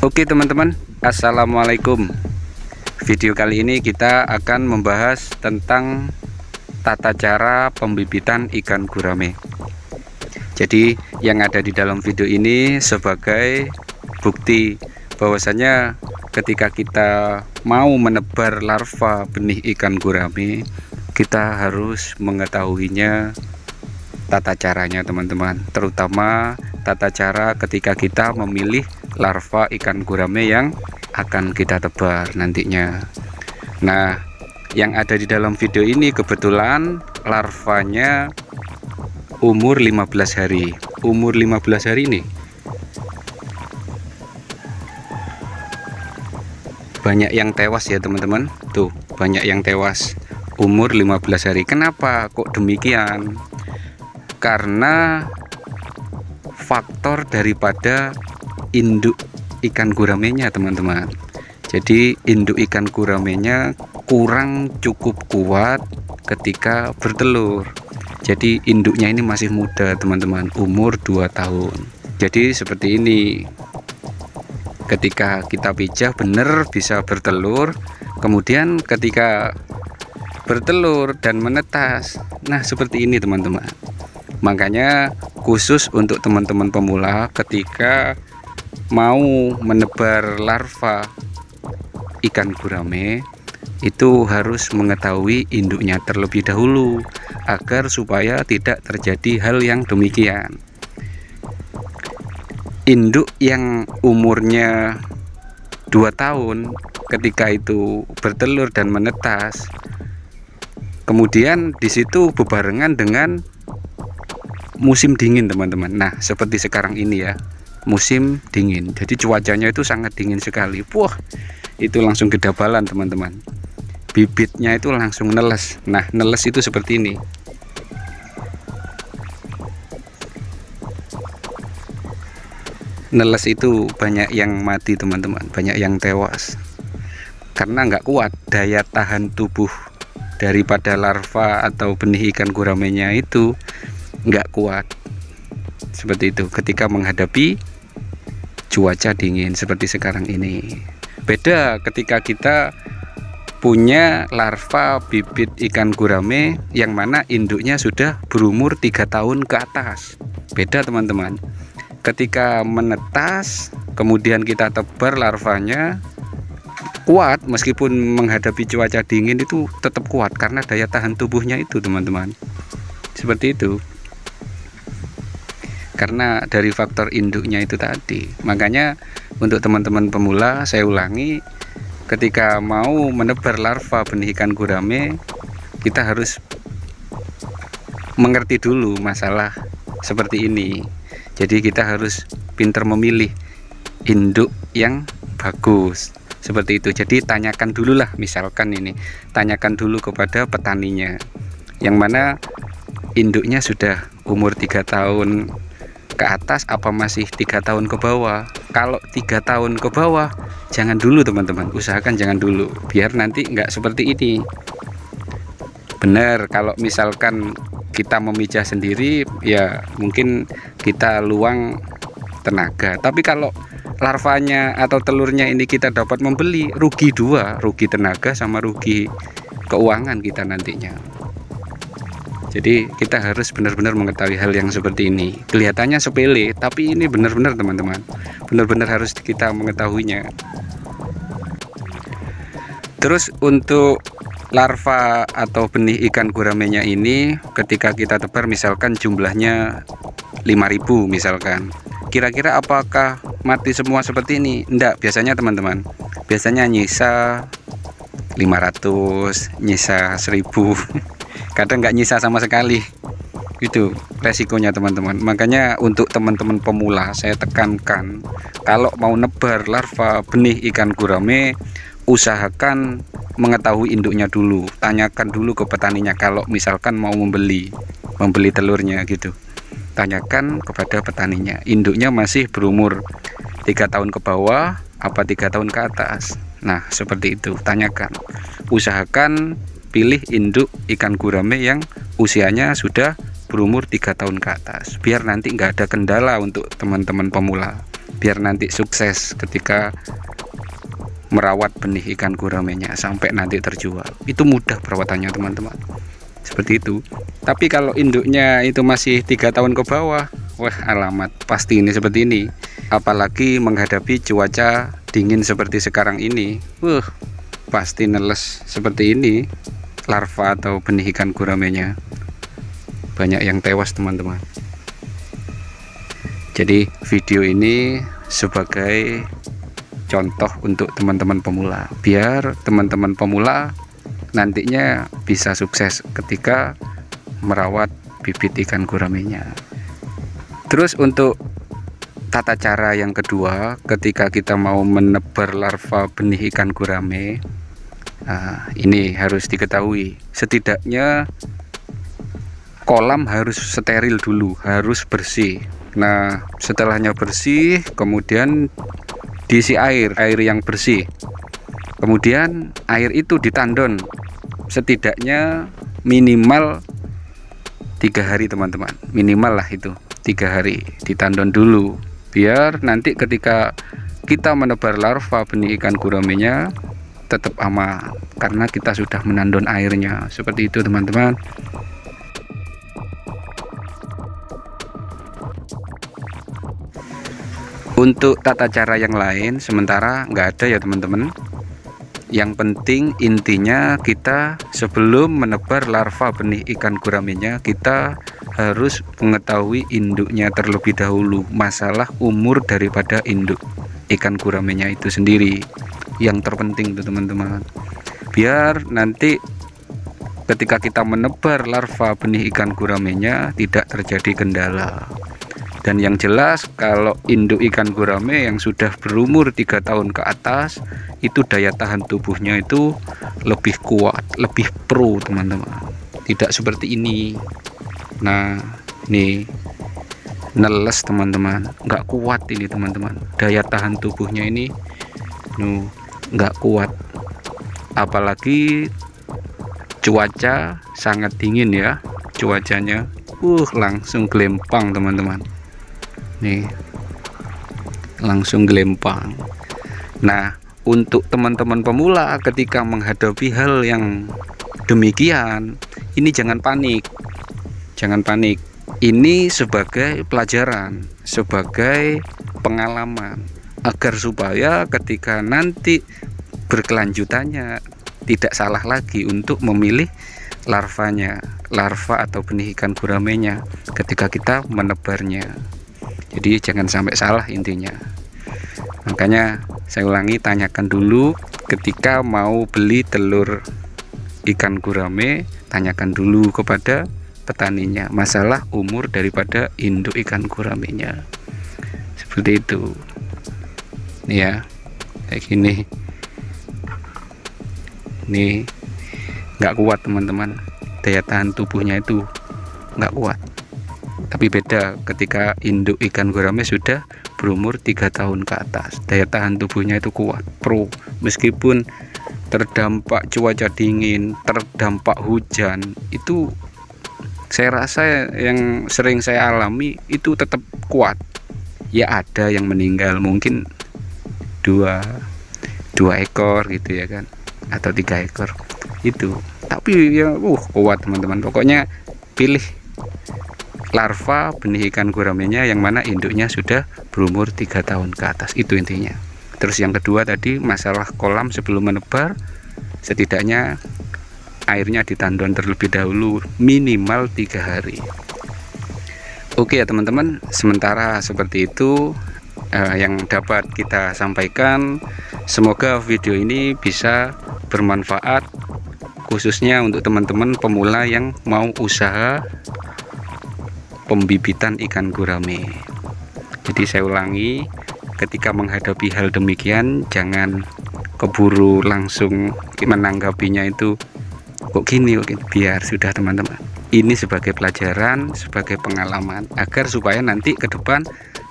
Oke teman-teman, assalamualaikum. Video kali ini kita akan membahas tentang tata cara pembibitan ikan gurame. Jadi yang ada di dalam video ini sebagai bukti bahwasanya ketika kita mau menebar larva benih ikan gurame, kita harus mengetahuinya tata caranya teman-teman, terutama tata cara ketika kita memilih larva ikan gurame yang akan kita tebar nantinya. Nah, yang ada di dalam video ini kebetulan larvanya umur 15 hari. Umur 15 hari ini banyak yang tewas ya teman-teman. Tuh, banyak yang tewas umur 15 hari. Kenapa kok demikian? Karena faktor daripada induk ikan guramenya teman-teman. Jadi induk ikan guramenya kurang cukup kuat ketika bertelur. Jadi induknya ini masih muda teman-teman, umur 2 tahun. Jadi seperti ini, ketika kita pijah benar bisa bertelur, kemudian ketika bertelur dan menetas, nah seperti ini teman-teman. Makanya khusus untuk teman-teman pemula ketika mau menebar larva ikan gurame itu harus mengetahui induknya terlebih dahulu agar supaya tidak terjadi hal yang demikian. Induk yang umurnya 2 tahun ketika itu bertelur dan menetas, kemudian disitu bebarengan dengan musim dingin teman-teman. Nah seperti sekarang ini ya, musim dingin, jadi cuacanya itu sangat dingin sekali. Wah, itu langsung kedabalan teman-teman, bibitnya itu langsung neles. Nah neles itu seperti ini. Neles itu banyak yang mati teman-teman, banyak yang tewas karena nggak kuat daya tahan tubuh daripada larva atau benih ikan guramenya itu nggak kuat. Seperti itu ketika menghadapi cuaca dingin seperti sekarang ini. Beda ketika kita punya larva bibit ikan gurame yang mana induknya sudah berumur 3 tahun ke atas. Beda teman-teman. Ketika menetas kemudian kita tebar larvanya, kuat meskipun menghadapi cuaca dingin itu tetap kuat karena daya tahan tubuhnya itu teman-teman. Seperti itu, karena dari faktor induknya itu tadi. Makanya untuk teman-teman pemula saya ulangi, ketika mau menebar larva benih ikan gurame kita harus mengerti dulu masalah seperti ini. Jadi kita harus pintar memilih induk yang bagus seperti itu. Jadi tanyakan dulu lah, misalkan ini tanyakan dulu kepada petaninya yang mana induknya sudah umur 3 tahun ke atas apa masih 3 tahun ke bawah. Kalau 3 tahun ke bawah jangan dulu teman-teman, usahakan jangan dulu biar nanti nggak seperti ini. Benar, kalau misalkan kita memijah sendiri ya mungkin kita luang tenaga, tapi kalau larvanya atau telurnya ini kita dapat membeli, rugi dua, rugi tenaga sama rugi keuangan kita nantinya. Jadi kita harus benar-benar mengetahui hal yang seperti ini. Kelihatannya sepele, tapi ini benar-benar teman-teman, benar-benar harus kita mengetahuinya. Terus untuk larva atau benih ikan guramenya ini ketika kita tebar misalkan jumlahnya 5.000 misalkan, kira-kira apakah mati semua seperti ini? Enggak, biasanya teman-teman, biasanya nyisa 500, nyisa 1.000 kadang nggak nyisa sama sekali. Itu resikonya teman-teman. Makanya untuk teman-teman pemula saya tekankan, kalau mau nebar larva benih ikan gurame usahakan mengetahui induknya dulu, tanyakan dulu ke petaninya. Kalau misalkan mau membeli telurnya gitu, tanyakan kepada petaninya, induknya masih berumur 3 tahun ke bawah apa 3 tahun ke atas. Nah seperti itu, tanyakan. Usahakan pilih induk ikan gurame yang usianya sudah berumur 3 tahun ke atas, biar nanti nggak ada kendala untuk teman-teman pemula biar nanti sukses ketika merawat benih ikan guramenya sampai nanti terjual. Itu mudah perawatannya teman-teman, seperti itu. Tapi kalau induknya itu masih 3 tahun ke bawah, wah alamat pasti ini seperti ini. Apalagi menghadapi cuaca dingin seperti sekarang ini, pasti neles seperti ini larva atau benih ikan guramenya. Banyak yang tewas teman-teman. Jadi video ini sebagai contoh untuk teman-teman pemula, biar teman-teman pemula nantinya bisa sukses ketika merawat bibit ikan guramenya. Terus untuk tata cara yang kedua, ketika kita mau menebar larva benih ikan gurame, ini harus diketahui, setidaknya kolam harus steril dulu, harus bersih. Nah, setelahnya bersih, kemudian diisi air yang bersih. Kemudian air itu ditandon setidaknya minimal 3 hari teman-teman, minimal lah itu 3 hari ditandon dulu, biar nanti ketika kita menebar larva benih ikan guramenya tetap aman karena kita sudah menandon airnya. Seperti itu teman-teman. Untuk tata cara yang lain sementara nggak ada ya teman-teman. Yang penting intinya kita sebelum menebar larva benih ikan guramenya, kita harus mengetahui induknya terlebih dahulu, masalah umur daripada induk ikan guramenya itu sendiri yang terpenting tuh teman-teman, biar nanti ketika kita menebar larva benih ikan guramenya tidak terjadi kendala. Dan yang jelas kalau induk ikan gurame yang sudah berumur 3 tahun ke atas, itu daya tahan tubuhnya itu lebih kuat, lebih pro teman-teman. Tidak seperti ini. Nah, ini neles teman-teman, nggak kuat ini teman-teman. Daya tahan tubuhnya ini nggak kuat. Apalagi cuaca sangat dingin ya, cuacanya langsung gelempang teman-teman. Nih langsung gelempang. Nah, untuk teman-teman pemula ketika menghadapi hal yang demikian, ini jangan panik. Jangan panik. Ini sebagai pelajaran, sebagai pengalaman, agar supaya ketika nanti berkelanjutannya tidak salah lagi untuk memilih larvanya, larva atau benih ikan guramenya ketika kita menebarnya. Jadi jangan sampai salah intinya. Makanya saya ulangi, tanyakan dulu ketika mau beli telur ikan gurame, tanyakan dulu kepada petaninya masalah umur daripada induk ikan guramenya. Seperti itu. Nih ya, kayak gini. Ini nggak kuat teman-teman, daya tahan tubuhnya itu nggak kuat. Tapi beda ketika induk ikan gurame sudah berumur 3 tahun ke atas, daya tahan tubuhnya itu kuat, pro. Meskipun terdampak cuaca dingin, terdampak hujan, itu saya rasa yang sering saya alami itu tetap kuat. Ya ada yang meninggal mungkin dua ekor gitu ya kan, atau 3 ekor itu, tapi ya kuat teman-teman. Pokoknya pilih larva benih ikan guramenya yang mana induknya sudah berumur 3 tahun ke atas, itu intinya. Terus yang kedua tadi masalah kolam, sebelum menebar setidaknya airnya ditandon terlebih dahulu minimal 3 hari. Oke ya teman-teman, sementara seperti itu yang dapat kita sampaikan. Semoga video ini bisa bermanfaat khususnya untuk teman-teman pemula yang mau usaha pembibitan ikan gurame. Jadi saya ulangi, ketika menghadapi hal demikian jangan keburu langsung menanggapinya itu kok gini, biar sudah teman-teman. Ini sebagai pelajaran, sebagai pengalaman, agar supaya nanti ke depan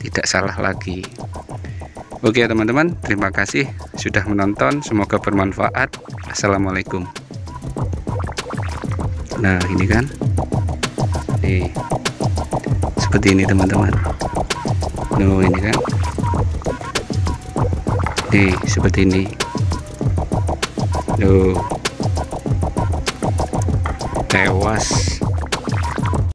tidak salah lagi. Oke teman-teman, terima kasih sudah menonton, semoga bermanfaat. Assalamualaikum. Nah ini kan seperti ini teman-teman. Ini kan nih seperti ini. Loh, tewas